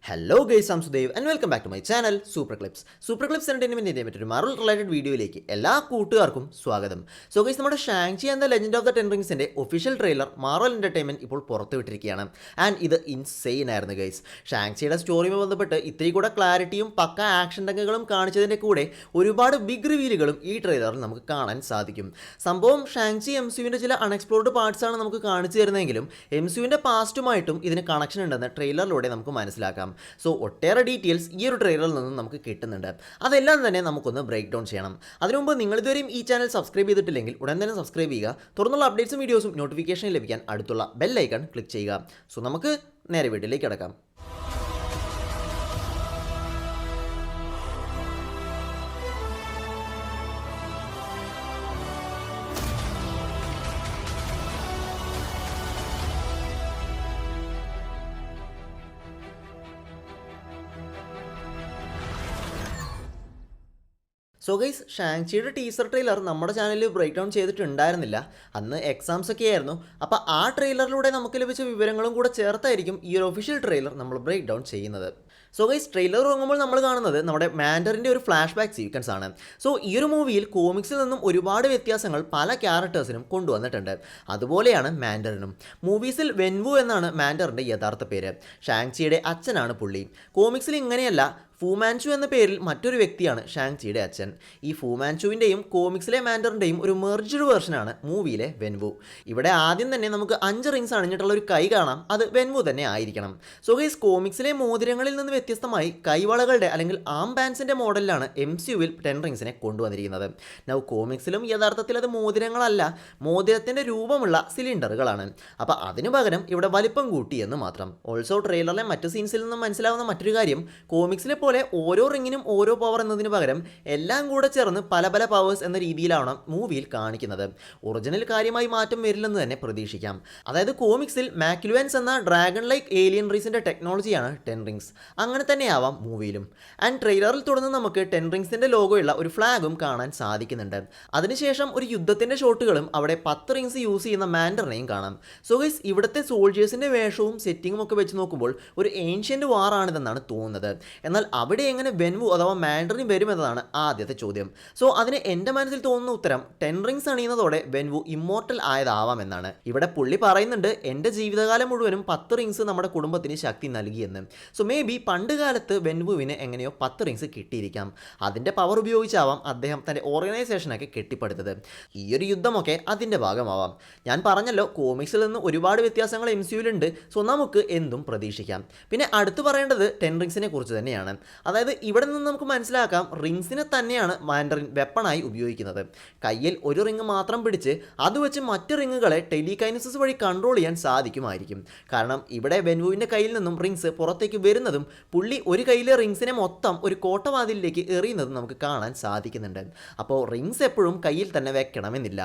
Hello guys, I'm Sudev and welcome back to my channel super clips. Super clips എൻ്റർടൈൻമെൻറ്റിൻ്റെ മറ്റൊരു Marvel related വീഡിയോയിലേക്ക് എല്ലാ കൂട്ടുകാർക്കും സ്വാഗതം. സോ ഗൈസ്, നമ്മുടെ Shang Chi and the legend of the ten റിംഗ്സിൻ്റെ ഒഫീഷ്യൽ ട്രെയിലർ മാർവൽ എൻ്റർടൈൻമെൻറ്റ് ഇപ്പോൾ പുറത്തുവിട്ടിരിക്കുകയാണ്. ആൻഡ് ഇത് ഇൻസെയിൻ ആയിരുന്നു ഗൈസ്. ഷാങ്ചിയുടെ സ്റ്റോറിയുമായി ബന്ധപ്പെട്ട് ഇത്തിരി കൂടെ ക്ലാരിറ്റിയും പക്ക ആക്ഷൻ രംഗങ്ങളും കാണിച്ചതിൻ്റെ കൂടെ ഒരുപാട് ബിഗ് റിവീലുകളും ഈ ട്രെയിലറിൽ നമുക്ക് കാണാൻ സാധിക്കും. സംഭവം ഷാങ്ചി MCUവിൻ്റെ ചില അൺഎക്സ്പ്ലോർഡ് പാർട്സ് ആണ് നമുക്ക് കാണിച്ചു തരുന്നതെങ്കിലും MCUവിൻ്റെ പാസ്റ്റുമായിട്ടും ഇതിന് കണക്ഷൻ ഉണ്ടെന്ന് ട്രെയിലറിലൂടെ നമുക്ക് മനസ്സിലാക്കാം. സോ ഒട്ടേറെ ഡീറ്റെയിൽസ് ഈ ഒരു ട്രെയിലറിൽ നിന്നും നമുക്ക് കിട്ടുന്നുണ്ട്. അതെല്ലാം തന്നെ നമുക്കൊന്ന് ബ്രേക്ക് ഡൗൺ ചെയ്യണം. അതിനുമുമ്പ് നിങ്ങൾ ഇതുവരെയും ഈ ചാനൽ സബ്സ്ക്രൈബ് ചെയ്തിട്ടില്ലെങ്കിൽ ഉടൻ തന്നെ സബ്സ്ക്രൈബ് ചെയ്യുക. തുടർന്നുള്ള അപ്ഡേറ്റ്സും വീഡിയോസും നോട്ടിഫിക്കേഷൻ ലഭിക്കാൻ അടുത്തുള്ള ബെൽ ഐക്കൺ ക്ലിക്ക് ചെയ്യുക. സോ നമുക്ക് നേരെ വീഡിയോയിലേക്ക് കിടക്കാം. സോ ഗൈസ്, ഷാങ്ചിയുടെ ടീസർ ട്രെയിലർ നമ്മുടെ ചാനലിൽ ബ്രേക്ക് ഡൗൺ ചെയ്തിട്ടുണ്ടായിരുന്നില്ല. അന്ന് എക്സാംസ് ഒക്കെ ആയിരുന്നു. അപ്പോൾ ആ ട്രെയിലറിലൂടെ നമുക്ക് ലഭിച്ച വിവരങ്ങളും കൂടെ ചേർത്തായിരിക്കും ഈ ഒരു ഒഫീഷ്യൽ ട്രെയിലർ നമ്മൾ ബ്രേക്ക് ഡൗൺ ചെയ്യുന്നത്. സോ ഗൈസ്, ട്രെയിലർ ഇറങ്ങുമ്പോൾ നമ്മൾ കാണുന്നത് നമ്മുടെ മാൻഡറിൻ്റെ ഒരു ഫ്ലാഷ് ബാക്ക് സീക്വൻസ് ആണ്. സോ ഈ ഒരു മൂവിയിൽ കോമിക്സിൽ നിന്നും ഒരുപാട് വ്യത്യാസങ്ങൾ പല ക്യാരക്ടേഴ്സിനും കൊണ്ടുവന്നിട്ടുണ്ട്. അതുപോലെയാണ് മാൻഡറിനും. മൂവീസിൽ വെൻവു എന്നാണ് മാൻഡറിൻ്റെ യഥാർത്ഥ പേര്. ഷാങ്ചിയുടെ അച്ഛനാണ് പുള്ളി. കോമിക്സിൽ ഇങ്ങനെയല്ല. ഫൂമാൻചു എന്ന പേരിൽ മറ്റൊരു വ്യക്തിയാണ് ഷാങ്ചിയുടെ അച്ഛൻ. ഈ ഫൂമാൻചുവിൻ്റെയും കോമിക്സിലെ മാൻഡറിൻ്റെയും ഒരു മെർജ്ഡ് വേർഷനാണ് മൂവിയിലെ വെൻവു. ഇവിടെ ആദ്യം തന്നെ നമുക്ക് 5 റിങ്സ് അണിഞ്ഞിട്ടുള്ള ഒരു കൈ കാണാം. അത് വെൻവു തന്നെ ആയിരിക്കണം. സോ ഗൈസ്, കോമിക്സിലെ മോതിരങ്ങളിൽ നിന്ന് വ്യത്യസ്തമായി കൈവളകളുടെ അല്ലെങ്കിൽ ആം ബാൻഡ്സിൻ്റെ മോഡലിലാണ് MCUവിൽ 10 റിങ്സിനെ കൊണ്ടുവന്നിരിക്കുന്നത്. നൗ കോമിക്സിലും യഥാർത്ഥത്തിൽ അത് മോതിരങ്ങളല്ല, മോതിരത്തിൻ്റെ രൂപമുള്ള സിലിണ്ടറുകളാണ്. അപ്പോൾ അതിനു പകരം ഇവിടെ വലിപ്പം കൂട്ടി എന്ന് മാത്രം. ഓൾസോ ട്രെയിലറിലെ മറ്റ് സീൻസിൽ നിന്നും മനസ്സിലാവുന്ന മറ്റൊരു കാര്യം, കോമിക്സിലെ പോലെ ഓരോ റിങ്ങിനും ഓരോ പവർ എന്നതിന് പകരം എല്ലാം കൂടെ ചേർന്ന് പല പല പവേഴ്സ് എന്ന രീതിയിലാണ് മൂവിയിൽ കാണിക്കുന്നത്. ഒറിജിനൽ കാര്യമായി മാറ്റം വരില്ലെന്ന് തന്നെ പ്രതീക്ഷിക്കാം. അതായത് കോമിക്സിൽ മാക്ലുവൻസ് എന്ന ഡ്രാഗൺ ലൈക്ക് ഏലിയൻ റീസിൻ്റെ ടെക്നോളജിയാണ് 10 റിങ്സ്. അങ്ങനെ തന്നെയാവാം മൂവിയിലും. ആൻഡ് ട്രെയിലറിൽ തുടർന്ന് നമുക്ക് 10 റിങ്സിൻ്റെ ലോഗോയുള്ള ഒരു ഫ്ലാഗും കാണാൻ സാധിക്കുന്നുണ്ട്. അതിനുശേഷം ഒരു യുദ്ധത്തിൻ്റെ ഷോട്ടുകളും അവിടെ 10 റിങ്സ് യൂസ് ചെയ്യുന്ന മാൻഡറിനെയും കാണാം. സോ ഗൈസ്, ഇവിടുത്തെ സോൾജേഴ്സിൻ്റെ വേഷവും സെറ്റിങ്ങും ഒക്കെ വെച്ച് നോക്കുമ്പോൾ ഒരു ഏൻഷ്യൻ്റ് വാറാണിതെന്നാണ് തോന്നുന്നത്. എന്നാൽ അവിടെ എങ്ങനെ വെൻവു അഥവാ മാൻഡറിൻ വരുമെന്നതാണ് ആദ്യത്തെ ചോദ്യം. സോ അതിന് എൻ്റെ മനസ്സിൽ തോന്നുന്ന ഉത്തരം 10 റിങ്സ് അണിയുന്നതോടെ വെൻവു ഇമ്മോർട്ടൽ ആയതാവാമെന്നാണ്. ഇവിടെ പുള്ളി പറയുന്നുണ്ട്, എൻ്റെ ജീവിതകാലം മുഴുവനും 10 റിങ്സ് നമ്മുടെ കുടുംബത്തിന് ശക്തി നൽകിയെന്ന്. സോ മേ ബി പണ്ട് കാലത്ത് വെൻവുവിന് എങ്ങനെയോ 10 റിങ്സ് കിട്ടിയിരിക്കാം. അതിൻ്റെ പവർ ഉപയോഗിച്ചാവാം അദ്ദേഹം തൻ്റെ ഓർഗനൈസേഷനൊക്കെ കെട്ടിപ്പടുത്തത്. ഈ ഒരു യുദ്ധമൊക്കെ അതിൻ്റെ ഭാഗമാവാം. ഞാൻ പറഞ്ഞല്ലോ, കോമിക്സിൽ നിന്ന് ഒരുപാട് വ്യത്യാസങ്ങൾ MCUവിലുണ്ട്. സോ നമുക്ക് എന്തും പ്രതീക്ഷിക്കാം. പിന്നെ അടുത്ത് പറയേണ്ടത് 10 റിങ്സിനെ കുറിച്ച് തന്നെയാണ്. അതായത് ഇവിടെ നിന്ന് നമുക്ക് മനസ്സിലാക്കാം, റിങ്സിനെ തന്നെയാണ് മാൻഡറിൻ വെപ്പണായി ഉപയോഗിക്കുന്നത്. കയ്യിൽ ഒരു റിങ് മാത്രം പിടിച്ച് അത് വെച്ച് മറ്റ് റിങ്ങുകളെ ടെലികൈനസിസ് വഴി കൺട്രോൾ ചെയ്യാൻ സാധിക്കുമായിരിക്കും. കാരണം ഇവിടെ വെൻവുവിൻ്റെ കയ്യിൽ നിന്നും റിങ്സ് പുറത്തേക്ക് വരുന്നതും പുള്ളി ഒരു കയ്യിലെ റിങ്സിനെ മൊത്തം ഒരു കോട്ടവാതിലിലേക്ക് എറിയുന്നതും നമുക്ക് കാണാൻ സാധിക്കുന്നുണ്ട്. അപ്പോൾ റിങ്സ് എപ്പോഴും കയ്യിൽ തന്നെ വെക്കണമെന്നില്ല.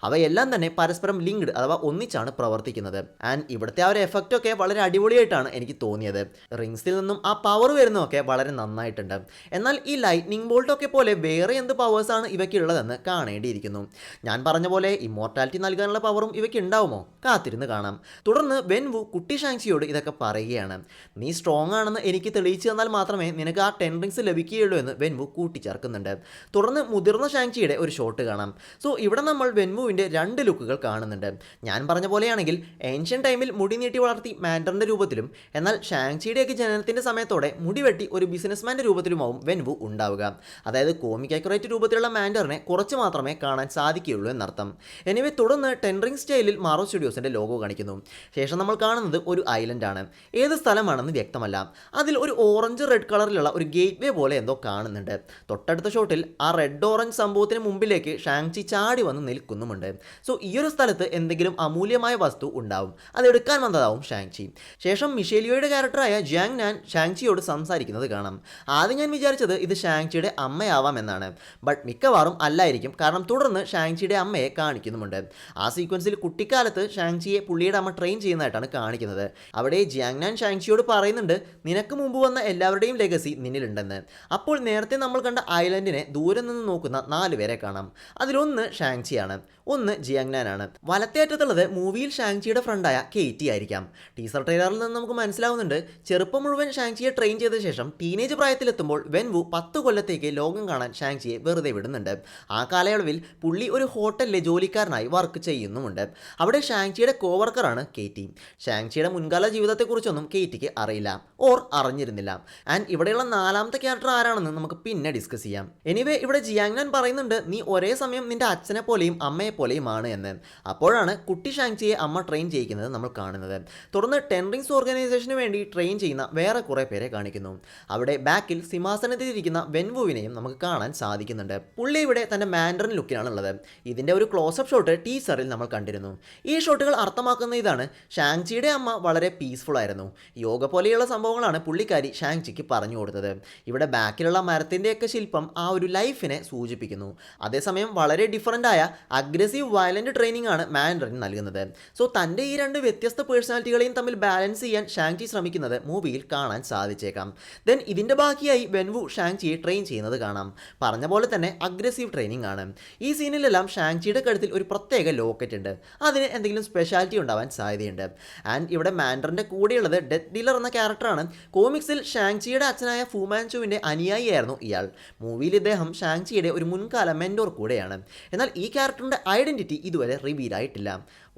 അവയെല്ലാം തന്നെ പരസ്പരം ലിങ്ക്ഡ് അഥവാ ഒന്നിച്ചാണ് പ്രവർത്തിക്കുന്നത്. ആൻഡ് ഇവിടുത്തെ ആ ഒരു എഫക്റ്റൊക്കെ വളരെ അടിപൊളിയായിട്ടാണ് എനിക്ക് തോന്നിയത്. റിങ്സിൽ നിന്നും ആ പവർ വരുന്നതൊക്കെ വളരെ നന്നായിട്ടുണ്ട്. എന്നാൽ ഈ ലൈറ്റ്നിങ് ബോൾട്ടൊക്കെ പോലെ വേറെ എന്ത് പവേഴ്സാണ് ഇവയ്ക്കുള്ളതെന്ന് കാണേണ്ടിയിരിക്കുന്നു. ഞാൻ പറഞ്ഞ പോലെ ഇമ്മോർട്ടാലിറ്റി നൽകാനുള്ള പവറും ഇവയ്ക്ക് ഉണ്ടാവുമോ? കാത്തിരുന്ന് കാണാം. തുടർന്ന് വെൻവു കുട്ടി ഷാങ്ചിയോട് ഇതൊക്കെ പറയുകയാണ്. നീ സ്ട്രോങ് ആണെന്ന് എനിക്ക് തെളിയിച്ചു തന്നാൽ മാത്രമേ നിനക്ക് ആ 10 റിങ്സ് ലഭിക്കുകയുള്ളൂ എന്ന് വെൻവു കൂട്ടിച്ചേർക്കുന്നുണ്ട്. തുടർന്ന് മുതിർന്ന ഷാങ്ചിയുടെ ഒരു ഷോട്ട് കാണാം. സോ ഇവിടെ നമ്മൾ വെൻവുവിൻ്റെ 2 ലുക്കുകൾ കാണുന്നുണ്ട്. ഞാൻ പറഞ്ഞ പോലെയാണെങ്കിൽ ഏൻഷ്യൻ ടൈമിൽ മുടി നീട്ടി വളർത്തി മാൻഡറിൻ്റെ രൂപത്തിലും, എന്നാൽ ഷാങ്ചിയുടെയൊക്കെ ജനനത്തിൻ്റെ സമയത്തോടെ മുടി വെട്ടി ഒരു ബിസിനസ്മാൻ്റെ രൂപത്തിലുമാവും വെൻവു ഉണ്ടാവുക. അതായത് കോമിക് അക്യുറേറ്റ് രൂപത്തിലുള്ള മാൻഡറിനെ കുറച്ച് മാത്രമേ കാണാൻ സാധിക്കുകയുള്ളൂ എന്നർത്ഥം. എനിവേ, തുടർന്ന് 10 റിംഗ് സ്റ്റൈലിൽ മാർവൽ സ്റ്റുഡിയോസിൻ്റെ ലോഗോ കാണിക്കുന്നു. ശേഷം നമ്മൾ കാണുന്നത് ഒരു ഐലൻഡാണ്. ഏത് സ്ഥലമാണെന്ന് വ്യക്തമല്ല. അതിൽ ഒരു ഓറഞ്ച് റെഡ് കളറിലുള്ള ഒരു ഗേറ്റ് വേ പോലെ എന്തോ കാണുന്നുണ്ട്. തൊട്ടടുത്ത ഷോട്ടിൽ ആ റെഡ് ഓറഞ്ച് സംഭവത്തിന് മുമ്പിലേക്ക് ഷാങ്ചി ചാടി വന്ന് നിൽക്കുന്നുമുണ്ട്. സോ ഈ ഒരു സ്ഥലത്ത് എന്തെങ്കിലും അമൂല്യമായ വസ്തു ഉണ്ടാവും. അത് എടുക്കാൻ വന്നതാവും ഷാങ്ചി. ശേഷം മിഷേലിയോയുടെ ക്യാരക്ടറായ ജിയാങ് നാൻ ഷാങ്ചിയോട് സംസാരിക്കുന്നത് കാണാം. കാണാം. ആദ്യം ഞാൻ വിചാരിച്ചത് ഇത് ഷാങ്ചിയുടെ അമ്മയാവാം എന്നാണ്. ബട്ട് മിക്കവാറും അല്ലായിരിക്കും, കാരണം തുടർന്ന് ഷാങ്ചിയുടെ അമ്മയെ കാണിക്കുന്നുമുണ്ട്. ആ സീക്വൻസിൽ കുട്ടിക്കാലത്ത് ഷാങ്ചിയെ പുള്ളിയുടെ അമ്മ ട്രെയിൻ ചെയ്യുന്നതായിട്ടാണ് കാണിക്കുന്നത്. അവിടെ ജിയാങ്നാൻ ഷാങ്ചിയോട് പറയുന്നുണ്ട്, നിനക്ക് മുമ്പ് വന്ന എല്ലാവരുടെയും ലെഗസി നിന്നിലുണ്ടെന്ന്. അപ്പോൾ നേരത്തെ നമ്മൾ കണ്ട ഐലൻഡിനെ ദൂരെ നിന്ന് നോക്കുന്ന 4 പേരെ കാണാം. അതിലൊന്ന് ഷാങ്ചിയാണ്, ഒന്ന് ജിയാങ്നാനാണ്. വലത്തെ അറ്റത്തുള്ളത് മൂവിയിൽ ഷാങ്ചിയുടെ ഫ്രണ്ടായ കേറ്റി ആയിരിക്കാം. ടീസർ ട്രെയിലറിൽ നിന്ന് നമുക്ക് മനസ്സിലാവുന്നുണ്ട്, ചെറുപ്പം മുഴുവൻ ഷാങ്ചിയെ ട്രെയിൻ ചെയ്ത ശേഷം ടീനേജ് പ്രായത്തിലെത്തുമ്പോൾ വെൻവു 10 കൊല്ലത്തേക്ക് ലോകം കാണാൻ ഷാങ്ചിയെ വെറുതെ വിടുന്നുണ്ട്. ആ കാലയളവിൽ പുള്ളി ഒരു ഹോട്ടലിലെ ജോലിക്കാരനായി വർക്ക് ചെയ്യുന്നുമുണ്ട്. അവിടെ ഷാങ്ചിയുടെ കോവർക്കറാണ് കേറ്റി. ഷാങ്ചിയുടെ മുൻകാല ജീവിതത്തെക്കുറിച്ചൊന്നും കേറ്റിക്ക് അറിയില്ല, ഓർ അറിഞ്ഞിരുന്നില്ല. ആൻഡ് ഇവിടെയുള്ള 4ാമത്തെ ക്യാരക്ടർ ആരാണെന്ന് നമുക്ക് പിന്നെ ഡിസ്കസ് ചെയ്യാം. എനിവേ ഇവിടെ ജിയാങ്നാൻ പറയുന്നുണ്ട്, നീ ഒരേ സമയം നിന്റെ അച്ഛനെ പോലെയും അമ്മയെ പോലെയുമാണ് എന്ന്. അപ്പോഴാണ് കുട്ടി ഷാങ്ചിയെ അമ്മ ട്രെയിൻ ചെയ്യിക്കുന്നത് നമ്മൾ കാണുന്നത്. തുടർന്ന് 10 റിങ്സ് ഓർഗനൈസേഷന് വേണ്ടി ട്രെയിൻ ചെയ്യുന്ന വേറെ കുറേ പേരെ കാണിക്കുന്നു. അവിടെ ബാക്കിൽ സിംഹാസനത്തിലിരിക്കുന്ന വെൻവുവിനെയും നമുക്ക് കാണാൻ സാധിക്കുന്നുണ്ട്. പുള്ളി ഇവിടെ തന്റെ മാൻഡറിൻ ലുക്കിലാണുള്ളത്. ഇതിന്റെ ഒരു ക്ലോസപ്പ് ഷോട്ട് ടീസറിൽ നമ്മൾ കണ്ടിരുന്നു. ഈ ഷോട്ടുകൾ അർത്ഥമാക്കുന്ന ഇതാണ്, ഷാങ്ചിയുടെ അമ്മ വളരെ പീസ്ഫുൾ ആയിരുന്നു. യോഗ പോലെയുള്ള സംഭവങ്ങളാണ് പുള്ളിക്കാരി ഷാങ്ചിക്ക് പറഞ്ഞു കൊടുത്തത്. ഇവിടെ ബാക്കിലുള്ള മരത്തിൻ്റെയൊക്കെ ശില്പം ആ ഒരു ലൈഫിനെ സൂചിപ്പിക്കുന്നു. അതേസമയം വളരെ ഡിഫറൻ്റ് ആയ അഗ്രസീവ് വയലന്റ് ട്രെയിനിങ് ആണ് മാൻഡറിൻ നൽകുന്നത്. സോ തൻ്റെ ഈ 2 വ്യത്യസ്ത പേഴ്സണാലിറ്റികളെയും തമ്മിൽ ബാലൻസ് ചെയ്യാൻ ഷാങ്ചി ശ്രമിക്കുന്നത് മൂവിയിൽ കാണാൻ സാധിച്ചേക്കാം. ദെൻ ഇതിൻ്റെ ബാക്കിയായി വെൻവു ഷാങ്ചിയെ ട്രെയിൻ ചെയ്യുന്നത് കാണാം. പറഞ്ഞ പോലെ തന്നെ അഗ്രസീവ് ട്രെയിനിങ് ആണ്. ഈ സീനിലെല്ലാം ഷാങ്ചിയുടെ കഴുത്തിൽ ഒരു പ്രത്യേക ലോക്കറ്റ് ഉണ്ട്. അതിന് എന്തെങ്കിലും സ്പെഷ്യാലിറ്റി ഉണ്ടാവാൻ സാധ്യതയുണ്ട്. ആൻഡ് ഇവിടെ മാൻഡറിൻ്റെ കൂടെയുള്ളത് ഡെത്ത് ഡീലർ എന്ന ക്യാരക്ടറാണ്. കോമിക്സിൽ ഷാങ്ചിയുടെ അച്ഛനായ ഫുമാൻചുവിൻ്റെ അനുയായിയായിരുന്നു ഇയാൾ. മൂവിയിൽ ഇദ്ദേഹം ഷാങ്ചിയുടെ ഒരു മുൻകാല മെൻറ്റോർ കൂടെയാണ്. എന്നാൽ ഈ ക്യാരക്ടറിൻ്റെ ഐഡൻറ്റിറ്റി ഇതുവരെ റിവീൽ ആയിട്ടില്ല.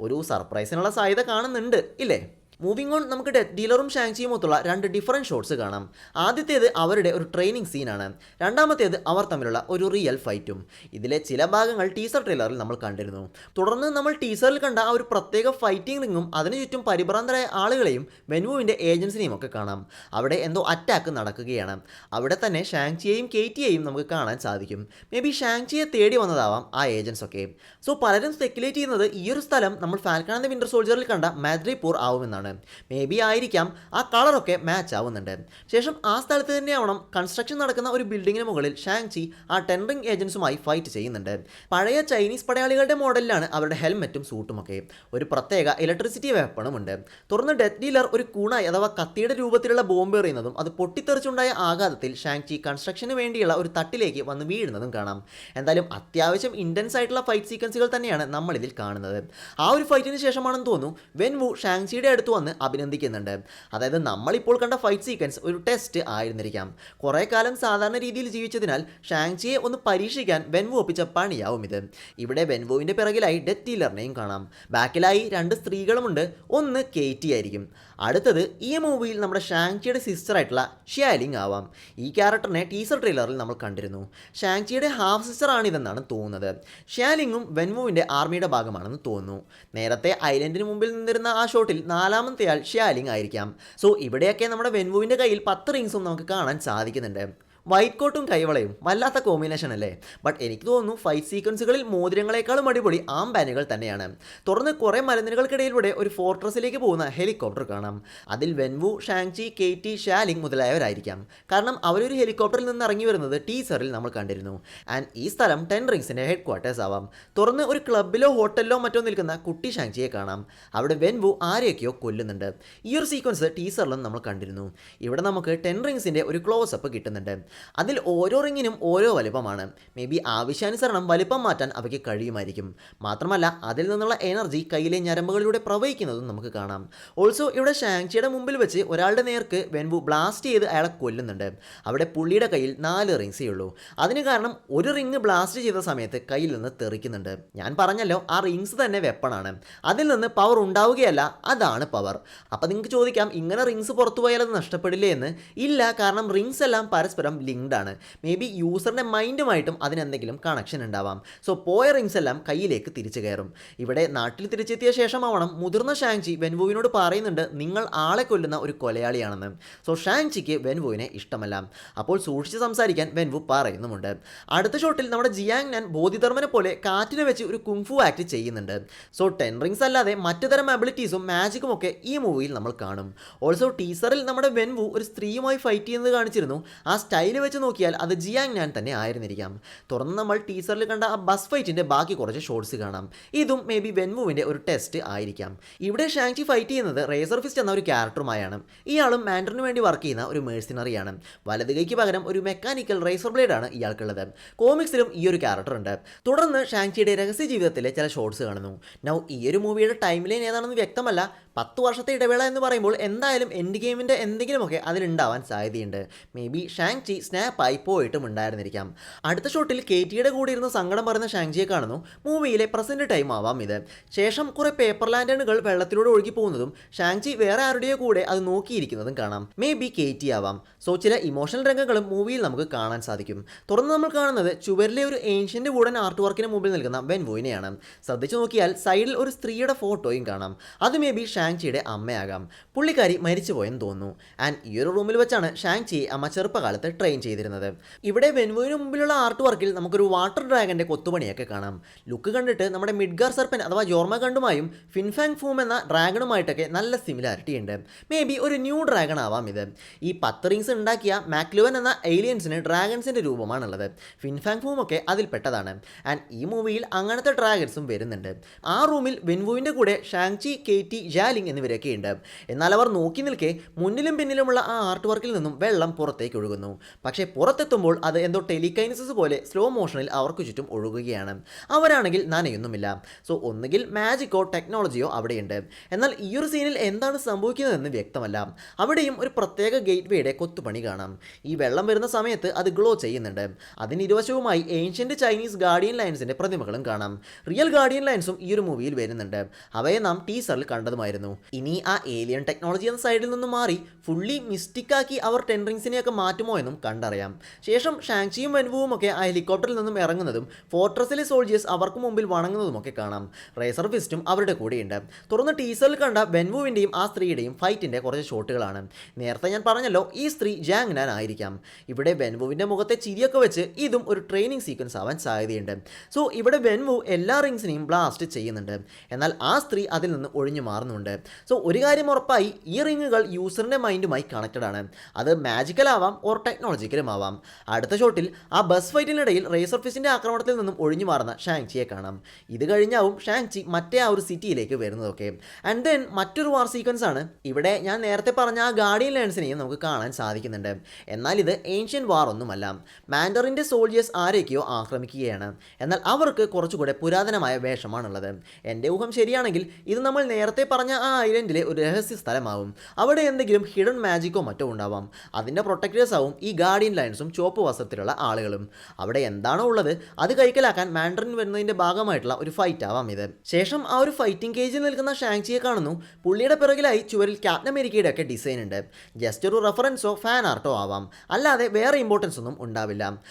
ഒരു സർപ്രൈസിനുള്ള സാധ്യത കാണുന്നുണ്ട് ഇല്ലേ? മൂവിംഗ് ഓൺ, നമുക്ക് ഡെത്ത് ഡീലറും ഷാങ്ചിയും ഒത്തുള്ള 2 ഡിഫറൻറ്റ് ഷോട്ട്സ് കാണാം. ആദ്യത്തേത് അവരുടെ ഒരു ട്രെയിനിങ് സീനാണ്. രണ്ടാമത്തേത് അവർ തമ്മിലുള്ള ഒരു റിയൽ ഫൈറ്റും. ഇതിലെ ചില ഭാഗങ്ങൾ ടീസർ ട്രെയിലറിൽ നമ്മൾ കണ്ടിരുന്നു. തുടർന്ന് നമ്മൾ ടീസറിൽ കണ്ട ആ ഒരു പ്രത്യേക ഫൈറ്റിംഗ് റിങ്ങും അതിനു ചുറ്റും പരിഭ്രാന്തരായ ആളുകളെയും വെൻവുവിൻ്റെ ഏജൻസിനെയും ഒക്കെ കാണാം. അവിടെ എന്തോ അറ്റാക്ക് നടക്കുകയാണ്. അവിടെ തന്നെ ഷാങ്ചിയെയും കേറ്റിയെയും നമുക്ക് കാണാൻ സാധിക്കും. മേ ബി ഷാങ്ചിയെ തേടി വന്നതാവാം ആ ഏജൻസ് ഒക്കെ. സോ പലരും സ്പെക്കുലേറ്റ് ചെയ്യുന്നത് ഈ ഒരു സ്ഥലം നമ്മൾ ഫാൽക്കൺ ആൻഡ് ദി വിന്റർ സോൾജറിൽ കണ്ട മാദ്രിപൂർ ആവുമെന്നാണ്. മേ ബി ആയിരിക്കാം, ആ കളറൊക്കെ മാച്ച് ആവുന്നുണ്ട്. ശേഷം ആ സ്ഥലത്ത് തന്നെയാവണം കൺസ്ട്രക്ഷൻ നടക്കുന്ന ഒരു ബിൽഡിങ്ങിന് മുകളിൽ ഷാങ്ചി ആ 10 റിംഗ് ഏജൻസുമായി ഫൈറ്റ് ചെയ്യുന്നുണ്ട്. പഴയ ചൈനീസ് പടയാളികളുടെ മോഡലിലാണ് അവരുടെ ഹെൽമെറ്റും സൂട്ടുമൊക്കെ. ഒരു പ്രത്യേക ഇലക്ട്രിസിറ്റി വെപ്പണുമുണ്ട്. തുറന്ന് ഡെത്ത് ഡീലർ ഒരു കൂണായി അഥവാ കത്തിയുടെ രൂപത്തിലുള്ള ബോംബ് എറിയുന്നതും അത് പൊട്ടിത്തെറിച്ചുണ്ടായ ആഘാതത്തിൽ ഷാങ്ചി കൺസ്ട്രക്ഷന് വേണ്ടിയുള്ള ഒരു തട്ടിലേക്ക് വന്ന് വീഴുന്നതും കാണാം. എന്തായാലും അത്യാവശ്യം ഇൻറ്റൻസ് ആയിട്ടുള്ള ഫൈറ്റ് സീക്വൻസുകൾ തന്നെയാണ് നമ്മളിതിൽ കാണുന്നത്. ആ ഒരു ഫൈറ്റിന് ശേഷമാണെന്ന് തോന്നുന്നു വെൻവു ഷാങ്ചിയുടെ അടുത്ത് വന്ന് അഭിനന്ദിക്കുന്നുണ്ട്. അതായത് നമ്മളിപ്പോൾ കണ്ട ഫൈറ്റ് സീക്വൻസ് ഒരു ടെസ്റ്റ് ആയിരുന്നിരിക്കാം. കുറേ കാലം സാധാരണ രീതിയിൽ ജീവിച്ചതിനാൽ ഷാങ്ചിയെ ഒന്ന് പരീക്ഷിക്കാൻ വെൻവു ഒപ്പിച്ച പണിയാവും ഇത്. ഇവിടെ വെൻവുവിൻ്റെ പിറകിലായി ഡെത്ത് ഡീലറിനെയും കാണാം. ബാക്കിലായി 2 സ്ത്രീകളുമുണ്ട്. ഒന്ന് കേറ്റി ആയിരിക്കും. അടുത്തത് ഈ മൂവിയിൽ നമ്മുടെ ഷാങ്ചിയുടെ സിസ്റ്റർ ആയിട്ടുള്ള ഷ്യാലിംഗ് ആവാം. ഈ ക്യാരക്ടറിനെ ടീസർ ട്രെയിലറിൽ നമ്മൾ കണ്ടിരുന്നു. ഷാങ്ചിയുടെ ഹാഫ് സിസ്റ്റർ ആണിതെന്നാണ് തോന്നുന്നത്. ഷ്യാലിംഗും വെൻവുവിൻ്റെ ആർമിയുടെ ഭാഗമാണെന്ന് തോന്നുന്നു. നേരത്തെ ഐലൻഡിന് മുമ്പിൽ നിന്നിരുന്ന ആ ഷോട്ടിൽ 4ാമത്തെ ആൾ ഷ്യാലിംഗ് ആയിരിക്കാം. സോ ഇവിടെയൊക്കെ നമ്മുടെ വെൻവുവിൻ്റെ കയ്യിൽ 10 റിങ്സും നമുക്ക് കാണാൻ സാധിക്കുന്നുണ്ട്. വൈറ്റ് കോട്ടും കൈവളയും വല്ലാത്ത കോമ്പിനേഷൻ അല്ലേ? ബട്ട് എനിക്ക് തോന്നുന്നു ഫൈറ്റ് സീക്വൻസുകളിൽ മോതിരങ്ങളെക്കാളും അടിപൊളി ആം ബാനുകൾ തന്നെയാണ്. തുറന്ന് കുറേ മലനിരകൾക്കിടയിലൂടെ ഒരു ഫോർട്രസിലേക്ക് പോകുന്ന ഹെലികോപ്റ്റർ കാണാം. അതിൽ വെൻവു, ഷാങ്ചി, കേറ്റി, ഷാലിംഗ് മുതലായവരായിരിക്കാം. കാരണം അവരൊരു ഹെലികോപ്റ്ററിൽ നിന്ന് ഇറങ്ങി വരുന്നത് ടീസറിൽ നമ്മൾ കണ്ടിരുന്നു. ആൻഡ് ഈ സ്ഥലം 10 റിങ്സിൻ്റെ ഹെഡ് ക്വാർട്ടേഴ്സ് ആവാം. തുറന്ന് ഒരു ക്ലബിലോ ഹോട്ടലിലോ മറ്റോ നിൽക്കുന്ന കുട്ടി ഷാങ്ചിയെ കാണാം. അവിടെ വെൻവു ആരെയൊക്കെയോ കൊല്ലുന്നുണ്ട്. ഈ ഒരു സീക്വൻസ് ടീസറിലും നമ്മൾ കണ്ടിരുന്നു. ഇവിടെ നമുക്ക് 10 റിങ്സിൻ്റെ ഒരു ക്ലോസപ്പ് കിട്ടുന്നുണ്ട്. അതിൽ ഓരോ റിങ്ങിനും ഓരോ വലുപ്പമാണ്. മേ ബി ആവശ്യാനുസരണം വലിപ്പം മാറ്റാൻ അവയ്ക്ക് കഴിയുമായിരിക്കും. മാത്രമല്ല അതിൽ നിന്നുള്ള എനർജി കയ്യിലെ ഞരമ്പുകളിലൂടെ പ്രവഹിക്കുന്നതും നമുക്ക് കാണാം. ഓൾസോ ഇവിടെ ഷാങ്ചിയുടെ മുമ്പിൽ വെച്ച് ഒരാളുടെ നേർക്ക് വെൻവു ബ്ലാസ്റ്റ് ചെയ്ത് അയാളെ കൊല്ലുന്നുണ്ട്. അവിടെ പുള്ളിയുടെ കയ്യിൽ 4 റിങ്സേ ഉള്ളൂ. അതിന് കാരണം ഒരു റിങ് ബ്ലാസ്റ്റ് ചെയ്ത സമയത്ത് കയ്യിൽ നിന്ന് തെറിക്കുന്നുണ്ട്. ഞാൻ പറഞ്ഞല്ലോ, ആ റിങ്സ് തന്നെ വെപ്പണാണ്. അതിൽ നിന്ന് പവർ ഉണ്ടാവുകയല്ല, അതാണ് പവർ. അപ്പം നിങ്ങൾക്ക് ചോദിക്കാം, ഇങ്ങനെ റിങ്സ് പുറത്തു പോയാൽ അത് നഷ്ടപ്പെടില്ലേ എന്ന്. ഇല്ല, കാരണം റിങ്സ് എല്ലാം പരസ്പരം ലിങ്ക്ഡ് ആണ്. മേ ബി യൂസറിൻ്റെ മൈൻഡുമായിട്ടും അതിനെന്തെങ്കിലും കണക്ഷൻ ഉണ്ടാവാം. സോ പോയ റിങ്സ് എല്ലാം കയ്യിലേക്ക് തിരിച്ചു കയറും. ഇവിടെ നാട്ടിൽ തിരിച്ചെത്തിയ ശേഷമാവണം മുതിർന്ന ഷാങ്ചി വെൻവുവിനോട് പറയുന്നുണ്ട് നിങ്ങൾ ആളെ കൊല്ലുന്ന ഒരു കൊലയാളിയാണെന്ന്. സോ ഷാങ്ചിക്ക് വെൻവുവിനെ ഇഷ്ടമല്ല. അപ്പോൾ സൂക്ഷിച്ച് സംസാരിക്കാൻ വെൻവു പറയുന്നുമുണ്ട്. അടുത്ത ഷോട്ടിൽ നമ്മുടെ ജിയാങ് നാൻ ബോധിധർമ്മനെ പോലെ കാറ്റിനെ വെച്ച് ഒരു കുങ്ഫു ആക്ട് ചെയ്യുന്നുണ്ട്. സോ 10 റിങ്സ് അല്ലാതെ മറ്റു തരം അബിലിറ്റീസും മാജിക്കും ഒക്കെ ഈ മൂവിയിൽ നമ്മൾ കാണും. ഓൾസോ ടീസറിൽ നമ്മുടെ വെൻവു ഒരു സ്ത്രീയുമായി ഫൈറ്റ് ചെയ്യുന്നത് കാണിച്ചിരുന്നു. ആ സ്റ്റൈൽ വെച്ച് നോക്കിയാൽ അത് ജിയാങ് നാൻ തന്നെ ആയിരുന്നിരിക്കാം. തുറന്ന് നമ്മൾ ടീസറിൽ കണ്ട ആ ബസ് ഫൈറ്റിന്റെ ബാക്കി കുറച്ച് ഷോട്ട്സ് കാണാം. ഇതും മേ ബി വെൻവുവിന്റെ ഒരു ടെസ്റ്റ് ആയിരിക്കാം. ഇവിടെ ഷാങ്ചി ഫൈറ്റ് ചെയ്യുന്നത് റേസർ ഫിസ്റ്റ് എന്ന ഒരു ക്യാരക്ടറുമായാണ്. ഇയാളും മാൻഡറിന് വേണ്ടി വർക്ക് ചെയ്യുന്ന ഒരു മേഴ്സിനറിയാണ്. വലത് കൈക്ക് പകരം ഒരു മെക്കാനിക്കൽ റേസർ ബ്ലേഡ് ആണ് ഇയാൾക്കുള്ളത്. കോമിക്സിലും ഈ ഒരു ക്യാരക്ടർ ഉണ്ട്. തുടർന്ന് ഷാങ്ചിയുടെ രഹസ്യ ജീവിതത്തിലെ ചില ഷോട്ട്സ് കാണുന്നു. നൗ ഈ ഒരു മൂവിയുടെ ടൈം ലൈൻ ഏതാണെന്ന് വ്യക്തമല്ല. 10 വർഷത്തെ ഇടവേള എന്ന് പറയുമ്പോൾ എന്തായാലും എൻഡ് ഗെയിമിൻ്റെ എന്തെങ്കിലുമൊക്കെ അതിലുണ്ടാവാൻ സാധ്യതയുണ്ട്. മേ ബി ഷാങ്ചി സ്നാപ്പായി പോയിട്ടും ഉണ്ടായിരുന്നിരിക്കാം. അടുത്ത ഷോട്ടിൽ കേറ്റിയുടെ കൂടെ ഇരുന്ന് സങ്കടം പറയുന്ന ഷാങ്ചിയെ കാണുന്നു. മൂവിയിലെ പ്രസന്റ് ടൈം ആവാം ഇത്. ശേഷം കുറെ പേപ്പർ ലാൻഡേണുകൾ വെള്ളത്തിലൂടെ ഒഴുകി പോകുന്നതും ഷാങ്ചി വേറെ ആരുടെയോ കൂടെ അത് നോക്കിയിരിക്കുന്നതും കാണാം. മേ ബി കേറ്റി ആവാം. സോ ചില ഇമോഷണൽ രംഗങ്ങളും മൂവിയിൽ നമുക്ക് കാണാൻ സാധിക്കും. തുറന്ന് നമ്മൾ കാണുന്നത് ചുവരിലെ ഒരു ഏൻഷ്യന്റ് വുഡൻ ആർട്ട് വർക്കിന് മുമ്പിൽ നിൽക്കുന്ന വെൻവുവിനെയാണ്. ശ്രദ്ധിച്ചു നോക്കിയാൽ സൈഡിൽ ഒരു സ്ത്രീയുടെ ഫോട്ടോയും കാണാം. അത് മേ ബി ഷാങ്ചിയുടെ അമ്മയാകാം. പുള്ളിക്കാരി മരിച്ചുപോയെന്ന് തോന്നുന്നു. ആൻഡ് ഈ ഒരു റൂമിൽ വെച്ചാണ് ഷാങ്ചിയെ അമ്മ ചെറുപ്പകാലത്ത് ട്രെയിൻ ചെയ്തിരുന്നത്. ഇവിടെ വെൻവുവിന് മുമ്പിലുള്ള ആർട്ട് വർക്കിൽ നമുക്കൊരു വാട്ടർ ഡ്രാഗന്റെ കൊത്തുപണിയൊക്കെ കാണാം. ലുക്ക് കണ്ടിട്ട് നമ്മുടെ മിഡ്ഗാർ സർപ്പൻ അഥവാ ജോർമഗണ്ടുമായും ഫിൻഫാങ് ഫൂം എന്ന ഡ്രാഗണുമായിട്ടൊക്കെ നല്ല സിമിലാരിറ്റി ഉണ്ട്. മേ ബി ഒരു ന്യൂ ഡ്രാഗൺ ആവാം ഇത്. ഈ 10 റിങ്സ് ഉണ്ടാക്കിയ മാക്ലുവൻ എന്ന ഏലിയൻസിന് ഡ്രാഗൺസിന്റെ രൂപമാണുള്ളത്. ഫിൻഫാങ് ഫൂം ഒക്കെ അതിൽപ്പെട്ടതാണ്. ആൻഡ് ഈ മൂവിയിൽ അങ്ങനത്തെ ഡ്രാഗൺസും വരുന്നുണ്ട്. ആ റൂമിൽ വെൻവുവിന്റെ കൂടെ ഷാങ്ചി, കേറ്റി, ജാലിങ് എന്നിവരൊക്കെ ഉണ്ട്. എന്നാൽ അവർ നോക്കി നിൽക്കെ മുന്നിലും പിന്നിലുമുള്ള ആ ആർട്ട് വർക്കിൽ നിന്നും വെള്ളം പുറത്തേക്ക് ഒഴുകുന്നു. പക്ഷേ പുറത്തെത്തുമ്പോൾ അത് എന്തോ ടെലികൈനസിസ് പോലെ സ്ലോ മോഷനിൽ അവർക്ക് ചുറ്റും ഒഴുകുകയാണ്. അവരാണെങ്കിൽ നനയൊന്നുമില്ല. സോ ഒന്നുകിൽ മാജിക്കോ ടെക്നോളജിയോ അവിടെയുണ്ട്. എന്നാൽ ഈ ഒരു സീനിൽ എന്താണ് സംഭവിക്കുന്നതെന്ന് വ്യക്തമല്ല. അവിടെയും ഒരു പ്രത്യേക ഗേറ്റ് വേയുടെ കൊത്തുപണി കാണാം. ഈ വെള്ളം വരുന്ന സമയത്ത് അത് ഗ്ലോ ചെയ്യുന്നുണ്ട്. അതിന് ഇരുവശവുമായി ഏൻഷ്യന്റ് ചൈനീസ് ഗാർഡിയൻ ലൈൻസിന്റെ പ്രതിമകളും കാണാം. റിയൽ ഗാർഡിയൻ ലൈൻസും ഈ ഒരു മൂവിയിൽ വരുന്നുണ്ട്. അവയെ നാം ടീസറിൽ കണ്ടതുമായിരുന്നു. ഇനി ആ ഏലിയൻ ടെക്നോളജി എന്ന സൈഡിൽ നിന്നും മാറി ഫുള്ളി മിസ്റ്റിക്കാക്കി അവർ 10 റിങ്സിനെയൊക്കെ മാറ്റുമോ എന്നും കണ്ടറിയാം. ശേഷം ഷാങ്ചിയും വെൻവുവും ഒക്കെ ആ ഹെലികോപ്റ്ററിൽ നിന്നും ഇറങ്ങുന്നതും ഫോർട്രസിലെ സോൾജേഴ്സ് അവർക്ക് മുമ്പിൽ വണങ്ങുന്നതുമൊക്കെ കാണാം. റേസർ ഫിസ്റ്റും അവരുടെ കൂടെയുണ്ട്. തുറന്ന് ടീസറിൽ കണ്ട വെൻവുവിൻ്റെയും ആ സ്ത്രീയുടെയും ഫൈറ്റിൻ്റെ കുറച്ച് ഷോട്ടുകളാണ്. നേരത്തെ ഞാൻ പറഞ്ഞല്ലോ ഈ സ്ത്രീ ജാങ് നാൻ ആയിരിക്കാം. ഇവിടെ വെൻവുവിൻ്റെ മുഖത്തെ ചിരിയൊക്കെ വെച്ച് ഇതും ഒരു ട്രെയിനിങ് സീക്വൻസ് ആവാൻ സാധ്യതയുണ്ട്. സോ ഇവിടെ വെൻവു എല്ലാ റിങ്സിനെയും ബ്ലാസ്റ്റ് ചെയ്യുന്നുണ്ട്. എന്നാൽ ആ സ്ത്രീ അതിൽ നിന്ന് ഒഴിഞ്ഞു മാറുന്നുണ്ട്. സോ ഒരു കാര്യം ഉറപ്പായി, ഈ റിങ്ങുകൾ യൂസറിൻ്റെ മൈൻഡുമായി കണക്റ്റഡ് ആണ്. അത് മാജിക്കൽ ആവാം ഓർ ടെക്നോളജിക്കലും ആവാം. അടുത്ത ഷോട്ടിൽ ആ ബസ് ഫൈറ്റിനിടയിൽ റേസർ ഫിസ്റ്റിൻ്റെ ആക്രമണത്തിൽ നിന്നും ഒഴിഞ്ഞു മാറുന്ന ഷാങ്ചിയെ കാണാം. ഇത് കഴിഞ്ഞാവും ഷാങ്ചി മറ്റേ ആ ഒരു സിറ്റിയിലേക്ക് വരുന്നതൊക്കെ. ആൻഡ് ദെൻ മറ്റൊരു വാർ സീക്വൻസ് ആണ്. ഇവിടെ ഞാൻ നേരത്തെ പറഞ്ഞ ആ ഗാർഡിയൻ ലാൻസിനെയും നമുക്ക് കാണാൻ സാധിക്കുന്നുണ്ട്. എന്നാൽ ഇത് ഏൻഷ്യൻ വാർ ഒന്നുമല്ല. മാൻഡറിൻ്റെ സോൾജേഴ്സ് ആരെയൊക്കെയോ ആക്രമിക്കുകയാണ്. എന്നാൽ അവർക്ക് കുറച്ചുകൂടെ പുരാതനമായ വേഷമാണുള്ളത്. എൻ്റെ ഊഹം ശരിയാണെങ്കിൽ ഇത് നമ്മൾ നേരത്തെ പറഞ്ഞ ആ ഐലൻഡിലെ ഒരു രഹസ്യ സ്ഥലമാവും. അവിടെ എന്തെങ്കിലും ഹിഡൻ മാജിക്കോ മറ്റോ ഉണ്ടാവാം. അതിൻ്റെ പ്രൊട്ടക്ടേഴ്സ് ആവും ഈ ഗാർഡിയൻ ലൈൻസും ചുവപ്പ് വസ്ത്രത്തിലുള്ള ആളുകളും. അവിടെ എന്താണോ ഉള്ളത് അത് കൈക്കലാക്കാൻ മാൻഡറിൻ വരുന്നതിൻ്റെ ഭാഗമായിട്ടുള്ള ഒരു ഫൈറ്റ് ആവാം ഇത്. ശേഷം ആ ഒരു ഫൈറ്റിംഗ് കേജിൽ നിൽക്കുന്ന ഷാങ്ചിയെ കാണുന്നു. പുള്ളിയുടെ പിറകിലായി ചുവരിൽ ക്യാപ്റ്റൻ അമേരിക്കയുടെ ഒക്കെ ഡിസൈൻ ഉണ്ട്. ജസ്റ്റ് ഒരു റെഫറൻസോ ഫാൻ ആർട്ടോ ആവാം. അല്ലാതെ വേറെ ഇമ്പോർട്ടൻസ് ഒന്നും ഉണ്ടാവില്ല.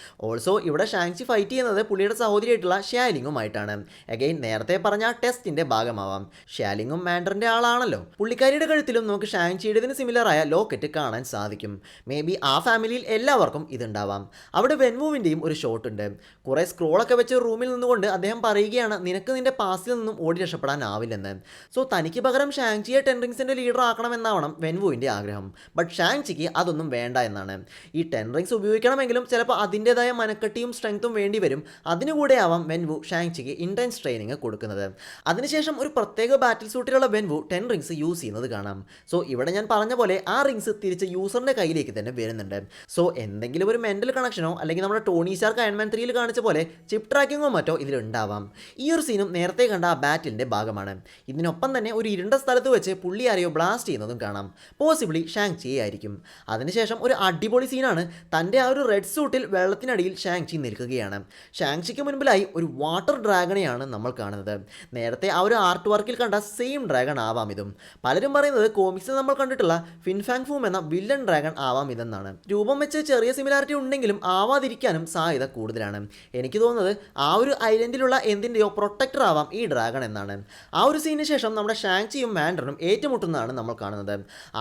ഓൾസോ ഇവിടെ ഷാങ്ചി ഫൈറ്റ് ചെയ്യുന്നത് പുള്ളിയുടെ സഹോദരിയായിട്ടുള്ള ഷ്യാലിങ്ങുമായിട്ടാണ്. അഗൈൻ നേരത്തെ പറഞ്ഞ ടെസ്റ്റിൻ്റെ ഭാഗമാവാം. ഷ്യാലിങ്ങും മാൻഡറിൻ്റെ ആളാണല്ലോ. പുള്ളിക്കാരിയുടെ കഴുത്തിലും നമുക്ക് ഷാങ്ചിയുടേതിന് സിമിലറായ ലോക്കറ്റ് കാണാൻ സാധിക്കും. മേ ബി ആ ഫാമിലിയിൽ എല്ലാവർക്കും ഇതുണ്ടാവാം. അവിടെ വെൻവുവിൻ്റെയും ഒരു ഷോട്ട് ഉണ്ട്. കുറേ സ്ക്രോളൊക്കെ വെച്ച് റൂമിൽ നിന്നുകൊണ്ട് അദ്ദേഹം പറയുകയാണ് നിനക്ക് നിന്റെ പാസ്റ്റിൽ നിന്നും ഓടി രക്ഷപ്പെടാനാവില്ലെന്ന്. സോ തനിക്ക് പകരം ഷാങ്ചിയെ 10 റിങ്സിൻ്റെ ലീഡർ ആക്കണമെന്നാവണം വെൻവുവിൻ്റെ ആഗ്രഹം. ബട്ട് ഷാങ്ചിക്ക് അതൊന്നും വേണ്ട എന്നാണ്. ഈ 10 റിങ്സ് ഉപയോഗിക്കണമെങ്കിലും ചിലപ്പോൾ അതിൻ്റെതായ മനക്കെട്ടിയും സ്ട്രെങ്ത്തും വേണ്ടി വരും. അതിനുകൂടെ ആവാം വെൻവു ഷാങ്ചിക്ക് ഇൻറ്റൻസ് ട്രെയിനിങ് കൊടുക്കുന്നത്. അതിനുശേഷം ഒരു പ്രത്യേക ബാറ്റിൽ സൂട്ടിലുള്ള വെൻവു 10 റിങ്സ് യൂസ് ചെയ്യുന്നത് കാണാം. സോ ഇവിടെ ഞാൻ പറഞ്ഞ പോലെ ആ റിങ്സ് തിരിച്ച് യൂസറിൻ്റെ കയ്യിലേക്ക് തന്നെ വരുന്നുണ്ട്. സോ എന്തെങ്കിലും ഒരു മെൻ്റൽ കണക്ഷനോ അല്ലെങ്കിൽ നമ്മുടെ ടോണി സ്റ്റാർക്ക് അയൺ മാൻ 3 കാണിച്ച പോലെ ചിപ്പ് ട്രാക്കിങ്ങോ മറ്റോ ഇതിലുണ്ടാവാം. ഈ ഒരു സീനും നേരത്തെ കണ്ട ആ ബാറ്റിലിൻ്റെ ഭാഗമാണ്. ഇതിനൊപ്പം തന്നെ ഒരു ഇരുണ്ട സ്ഥലത്ത് വെച്ച് പുള്ളി ആരെയോ ബ്ലാസ്റ്റ് ചെയ്യുന്നതും കാണാം. പോസിബിളി ഷാങ്ചിയെ ആയിരിക്കും. അതിനുശേഷം ഒരു അടിപൊളി സീനാണ്. തൻ്റെ ആ ഒരു റെഡ് സൂട്ടിൽ വെള്ളത്തിനടിയിൽ ഷാങ്ചി നിൽക്കുകയാണ്. ഷാങ്ചിക്ക് മുൻപിലായി ഒരു വാട്ടർ ഡ്രാഗണെയാണ് നമ്മൾ കാണുന്നത്. നേരത്തെ ആ ഒരു ആർട്ട് വർക്കിൽ കണ്ട സെയിം ഡ്രാഗൺ ആവാം ആവാം ഇതും. പലരും പറയുന്നത് കോമിക്സിൽ നമ്മൾ കണ്ടിട്ടുള്ള ഫിൻഫാങ് ഫൂം എന്ന വില്ലൻ ഡ്രാഗൺ ആവാം ഇതെന്നാണ്. രൂപം വെച്ച് ചെറിയ സിമിലാരിറ്റി ഉണ്ടെങ്കിലും ആവാതിരിക്കാനും സാധ്യത കൂടുതലാണ്. എനിക്ക് തോന്നുന്നത് ആ ഒരു ഐലൻഡിലുള്ള എന്തിൻ്റെയോ പ്രൊട്ടക്ടർ ആവാം ഈ ഡ്രാഗൺ എന്നാണ്. ആ ഒരു സീനിന് ശേഷം നമ്മുടെ ഷാങ്ചിയും മാൻഡറിനും ഏറ്റുമുട്ടുന്നതാണ് നമ്മൾ കാണുന്നത്.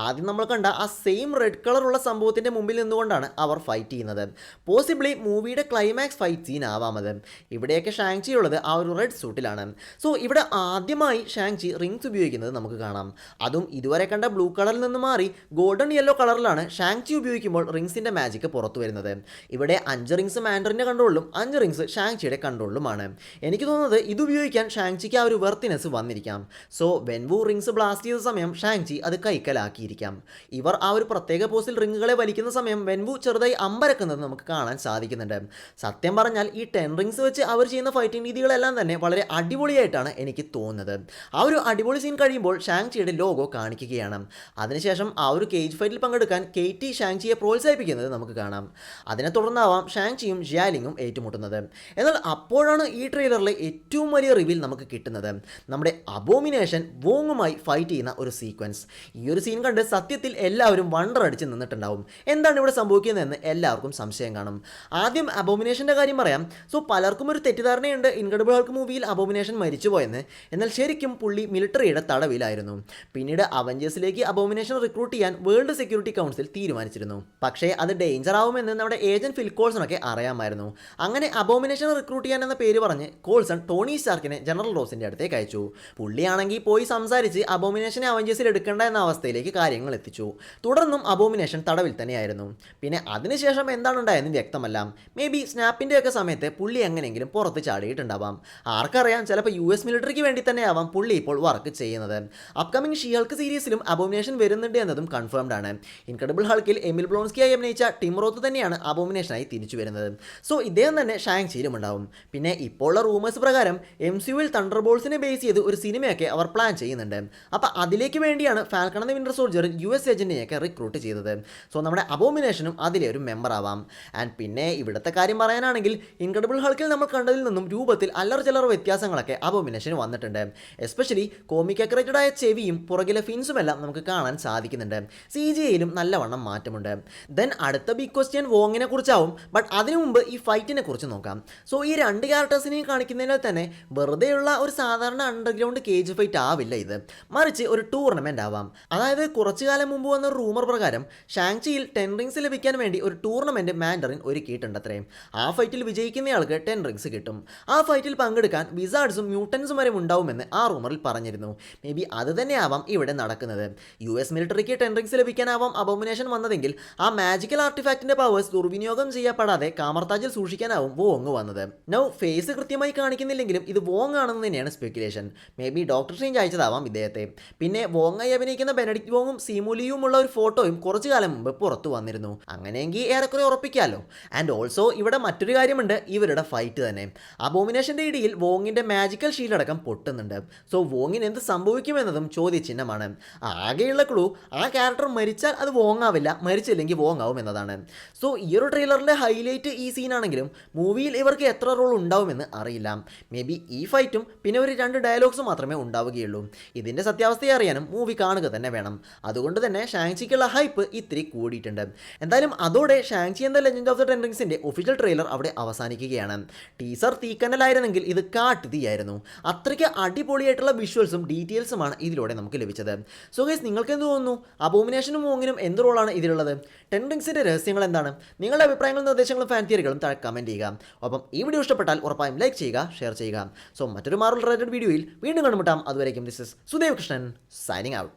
ആദ്യം നമ്മൾ കണ്ട ആ സെയിം റെഡ് കളറുള്ള സംഭവത്തിൻ്റെ മുമ്പിൽ നിന്നുകൊണ്ടാണ് അവർ ഫൈറ്റ് ചെയ്യുന്നത്. പോസിബിളി മൂവിയുടെ ക്ലൈമാക്സ് ഫൈറ്റ് സീൻ ആവാം അത്. ഇവിടെയൊക്കെ ഷാങ്ചി ഉള്ളത് ആ ഒരു റെഡ് സൂട്ടിലാണ്. സോ ഇവിടെ ആദ്യമായി ഷാങ്ചി റിങ്സ് ഉപയോഗിക്കുന്നത് നമുക്ക് കാണാം. അതും ഇതുവരെ കണ്ട ബ്ലൂ കളറിൽ നിന്ന് മാറി ഗോൾഡൻ യെല്ലോ കളറിലാണ് ഷാങ്ചി ഉപയോഗിക്കുമ്പോൾ റിങ്സിൻ്റെ മാജിക്ക് പുറത്തു വരുന്നത്. ഇവിടെ 5 റിങ്സ് മാൻഡറിൻ്റെ കൺട്രോളിലും 5 റിങ്സ് ഷാങ്ചിയുടെ കൺട്രോളിലുമാണ്. എനിക്ക് തോന്നുന്നത് ഇത് ഉപയോഗിക്കാൻ ഷാങ്ചിക്ക് ആ ഒരു വെർത്തിനെസ് വന്നിരിക്കാം. സോ വെൻവു റിങ്സ് ബ്ലാസ്റ്റ് ചെയ്ത സമയം ഷാങ്ചി അത് കൈക്കലാക്കിയിരിക്കാം. ഇവർ ആ ഒരു പ്രത്യേക പോസിൽ റിങ്ങുകളെ വലിക്കുന്ന സമയം വെൻവു ചെറുതായി അമ്പരക്കുന്നത് നമുക്ക് കാണാൻ സാധിക്കുന്നുണ്ട്. സത്യം പറഞ്ഞാൽ ഈ 10 റിങ്സ് വെച്ച് അവർ ചെയ്യുന്ന ഫൈറ്റിംഗ് രീതികളെല്ലാം തന്നെ വളരെ അടിപൊളിയായിട്ടാണ് എനിക്ക് തോന്നുന്നത്. ആ ഒരു അടിപൊളി സീൻ കഴിയുമ്പോൾ ഷാങ്ചിയുടെ ലോഗോ കാണിക്കുകയാണ്. അതിനുശേഷം ആ ഒരു കേജ് ഫൈറ്റിൽ പങ്കെടുക്കാൻ കേറ്റി ഷാങ്ചിയെ പ്രോത്സാഹിപ്പിക്കുന്നത് നമുക്ക് കാണാം. അതിനെ തുടർന്നാവാം ഷാങ്ചിയും ജിയാലിങ്ങും ഏറ്റുമുട്ടുന്നത്. എന്നാൽ അപ്പോഴാണ് ഈ ട്രെയിലറിലെ ഏറ്റവും വലിയ റിവീൽ നമുക്ക് കിട്ടുന്നത്. നമ്മുടെ അബോമിനേഷൻ വോങ്ങുമായി ഫൈറ്റ് ചെയ്യുന്ന ഒരു സീക്വൻസ്. ഈ ഒരു സീൻ കണ്ട് സത്യത്തിൽ എല്ലാവരും വണ്ടർ അടിച്ച് നിന്നിട്ടുണ്ടാവും. എന്താണ് ഇവിടെ സംഭവിക്കുന്നതെന്ന് എല്ലാവർക്കും സംശയം കാണും. ആദ്യം അബോമിനേഷൻ്റെ കാര്യം പറയാം. സോ പലർക്കും ഒരു തെറ്റിദ്ധാരണയുണ്ട് ഇൻക്രെഡിബിൾ ഹൾക്ക് മൂവിയിൽ അബോമിനേഷൻ മരിച്ചുപോയെന്ന്. എന്നാൽ ശരിക്കും പുള്ളി മിലിറ്ററിയുടെ തടവിലായിരുന്നു. പിന്നീട് അവഞ്ചേഴ്സിലേക്ക് അബോമിനേഷൻ റിക്രൂട്ട് ചെയ്യാൻ വേൾഡ് സെക്യൂരിറ്റി കൗൺസിൽ തീരുമാനിച്ചിരുന്നു. പക്ഷേ അത് ഡേഞ്ചർ ആവുമെന്ന് നമ്മുടെ ഏജന്റ് ഫിൽ കോൾസണൊക്കെ അറിയാമായിരുന്നു. അങ്ങനെ അബോമിനേഷൻ റിക്രൂട്ട് ചെയ്യാൻ എന്ന പേര് പറഞ്ഞ് കോൾസൺ ടോണി സ്റ്റാർക്കിനെ ജനറൽ റോസിൻ്റെ അടുത്തേക്ക് അയച്ചു. പുള്ളിയാണെങ്കിൽ പോയി സംസാരിച്ച് അബോമിനേഷനെ അവഞ്ചേഴ്സിൽ എടുക്കേണ്ട എന്ന അവസ്ഥയിലേക്ക് കാര്യങ്ങൾ എത്തിച്ചു. തുടർന്നും അബോമിനേഷൻ തടവിൽ തന്നെയായിരുന്നു. പിന്നെ അതിനുശേഷം എന്താണ് ഉണ്ടായെന്ന് വ്യക്തമല്ല. മേ ബി സ്നാപ്പിൻ്റെ ഒക്കെ സമയത്ത് പുള്ളി എങ്ങനെയെങ്കിലും പുറത്ത് ചാടിയിട്ടുണ്ടാവാം. ആർക്കറിയാം, ചിലപ്പോൾ US മിലിറ്ററിക്ക് വേണ്ടി തന്നെ ആവാം പുള്ളി ഇപ്പോൾ വർക്ക് ചെയ്യുന്നത്. അപ്കമിങ് ഷീ ഹൾക്ക് സീരീസിലും അബോമിനേഷൻ വരുന്നുണ്ട് എന്നതും കൺഫേംഡ് ആണ്. ഇൻക്രെഡിബിൾ ഹൾക്കിൽ എമിൽ ബ്ലോൺസ്കിയായി അഭിനയിച്ച ടിം റോത്ത് തന്നെയാണ് അബോമിനേഷനായി തിരിച്ചു വരുന്നത്. സോ ഇദ്ദേഹം തന്നെ ഷാങ്ചിയിലും ഉണ്ടാവും. പിന്നെ ഇപ്പോൾ ഉള്ള റൂമേഴ്സ് പ്രകാരം MCUവിൽ തണ്ടർബോൾസിനെ ബേസ് ചെയ്ത് ഒരു സിനിമയൊക്കെ അവർ പ്ലാൻ ചെയ്യുന്നുണ്ട്. അപ്പോൾ അതിലേക്ക് വേണ്ടിയാണ് ഫാൽക്കൺ എന്ന വിന്റർ സോൾജർ US ഏജന്റിനെയൊക്കെ റിക്രൂട്ട് ചെയ്തത്. സോ നമ്മുടെ അബോമിനേഷനും അതിലെ ഒരു മെമ്പർ ആവാം. ആൻഡ് പിന്നെ ഇവിടുത്തെ കാര്യം പറയാനാണെങ്കിൽ ഇൻക്രെഡിബിൾ ഹൾക്കിൽ നമ്മൾ കണ്ടതിൽ നിന്നും രൂപത്തിൽ അല്ലറ ചില്ലറ വ്യത്യാസങ്ങളൊക്കെ അബോമിനേഷന് വന്നിട്ടുണ്ട്. എസ്പെഷ്യലി കോമിക് അക്രേറ്റഡ് ആയ ചെവിയും പുറകിലെ ഫിൻസുമെല്ലാം നമുക്ക് കാണാൻ സാധിക്കുന്നുണ്ട്. CGIയിലും നല്ലവണ്ണം മാറ്റമുണ്ട്. ദെൻ അടുത്ത ബിഗ് ക്വസ്റ്റ്യൻ വോങ്ങിനെ കുറിച്ചാവും. ബട്ട് അതിനു മുമ്പ് ഈ ഫൈറ്റിനെ കുറിച്ച് നോക്കാം. സോ ഈ 2 ക്യാരക്ടേഴ്സിനെയും കാണിക്കുന്നതിനാൽ തന്നെ വെറുതെയുള്ള ഒരു സാധാരണ അണ്ടർഗ്രൗണ്ട് കേജ് ഫൈറ്റ് ആവില്ല ഇത്. മറിച്ച് ഒരു ടൂർണമെൻ്റ് ആവാം. അതായത് കുറച്ചു കാലം മുമ്പ് വന്ന റൂമർ പ്രകാരം ഷാങ്ചിയിൽ 10 റിങ്സ് ലഭിക്കാൻ വേണ്ടി ഒരു ടൂർണമെൻറ്റ് മാൻഡറിൻ ഒരുക്കിയിട്ടുണ്ട് അത്രേ. ആ ഫൈറ്റിൽ വിജയിക്കുന്നയാൾക്ക് 10 റിങ്സ് കിട്ടും. ആ ഫൈറ്റിൽ പങ്കെടുക്കാൻ വിസാർഡ്സും മ്യൂട്ടൻസും വരെ ഉണ്ടാവുമെന്ന് ആ റൂമറിൽ പറഞ്ഞിരുന്നു. മേ ബി അത് തന്നെയാവാം ഇവിടെ നടക്കുന്നത്. US മിലിറ്ററിക്ക് 10 റിങ്സ് ലഭിക്കാനാവാം അബോമിനേഷൻ വന്നതെങ്കിൽ ആ മാജിക്കൽ ആർട്ടിഫാക്റ്റിന്റെ പവേഴ്സ് ദുർവിനിയോഗം ചെയ്യപ്പെടാതെ കാമർതാജിൽ സൂക്ഷിക്കാനാവും വോങ് വന്നത്. നൗ ഫേസ് കൃത്യമായി കാണിക്കുന്നില്ലെങ്കിലും ഇത് വോങ് ആണെന്ന് തന്നെയാണ് speculation. Maybe doctor strange അയച്ചതാവാം ഇദ്ദേഹത്തെ. പിന്നെ വോങ്ങായി അഭിനയിക്കുന്ന ബെനഡിക്റ്റ് വോങ്ങും സിമുലിയും ഉള്ള ഒരു ഫോട്ടോയും കുറച്ചു കാലം മുമ്പ് പുറത്തു വന്നിരുന്നു. അങ്ങനെയെങ്കിൽ ഏറെക്കുറെ ഉറപ്പിക്കാമല്ലോ. ആൻഡ് ഓൾസോ ഇവിടെ മറ്റൊരു കാര്യമുണ്ട്, ഇവരുടെ ഫൈറ്റ് തന്നെ. അബോമിനേഷന്റെ ഇടയിൽ വോങ്ങിന്റെ മാജിക്കൽ ഷീൽഡ് അടക്കം പൊട്ടുന്നുണ്ട്. സോ വോങ്ങിന് എന്ത് സംഭവിക്കുമെന്നതും ചോദ്യചിഹ്നമാണ്. ആകെയുള്ള ക്ലൂ ആ ക്യാരക്ടർ മരിച്ചാൽ അത് വോങ്ങാവില്ല, മരിച്ചില്ലെങ്കിൽ വോങ്ങാവും എന്നതാണ്. സോ ഈ ഒരു ട്രെയിലറിന്റെ ഹൈലൈറ്റ് ഈ സീനാണെങ്കിലും മൂവിയിൽ ഇവർക്ക് എത്ര റോൾ ഉണ്ടാവുമെന്ന് അറിയില്ല. മേ ബി ഈ ഫൈറ്റും പിന്നെ ഒരു 2 ഡയലോഗ്സ് മാത്രമേ ഉണ്ടാവുകയുള്ളൂ. ഇതിന്റെ സത്യാവസ്ഥയെ അറിയാനും മൂവി കാണുക തന്നെ വേണം. അതുകൊണ്ട് തന്നെ ഷാങ്ചിക്കുള്ള ഹൈപ്പ് ഇത്തിരി കൂടിയിട്ടുണ്ട്. എന്തായാലും അതോടെ ഷാങ്ചി എന്ന ലെജൻഡ് ഓഫ് ദ 10 റിങ്സിന്റെ ഒഫീഷ്യൽ ട്രെയിലർ അവിടെ അവസാനിക്കുകയാണ്. ടീസർ തീക്കനലായിരുന്നെങ്കിൽ ഇത് കാട്ടുതീയായിരുന്നു. അത്രയ്ക്ക് അടിപൊളിയായിട്ടുള്ള വിഷ്വൽസും ഡീറ്റെയിൽസുമാണ് ഇതിലൂടെ നമുക്ക് ലഭിച്ചത്. സോ ഗൈസ്, നിങ്ങൾക്ക് എന്ത് തോന്നുന്നു? അബോമിനേഷനും വോങ്ങിനും എന്ത് റോളാണ് ഇതിലുള്ളത്? 10 റിങ്സിന്റെ രഹസ്യങ്ങൾ എന്താണ്? നിങ്ങളുടെ അഭിപ്രായങ്ങളും നിർദ്ദേശങ്ങളും ഫാൻ തിയറികളും താഴെ കമന്റ് ചെയ്യുക. ഒപ്പം ഈ വീഡിയോ ഇഷ്ടപ്പെട്ടാൽ ഉറപ്പായും ലൈക്ക് ചെയ്യുക, ഷെയർ ചെയ്യുക. സോ മറ്റൊരു മാർവൽ റിലേറ്റഡ് വീഡിയോയിൽ വീണ്ടും കണ്ടുമുട്ടാം. അതുവരേക്കും this is Sudev Krishnan signing out.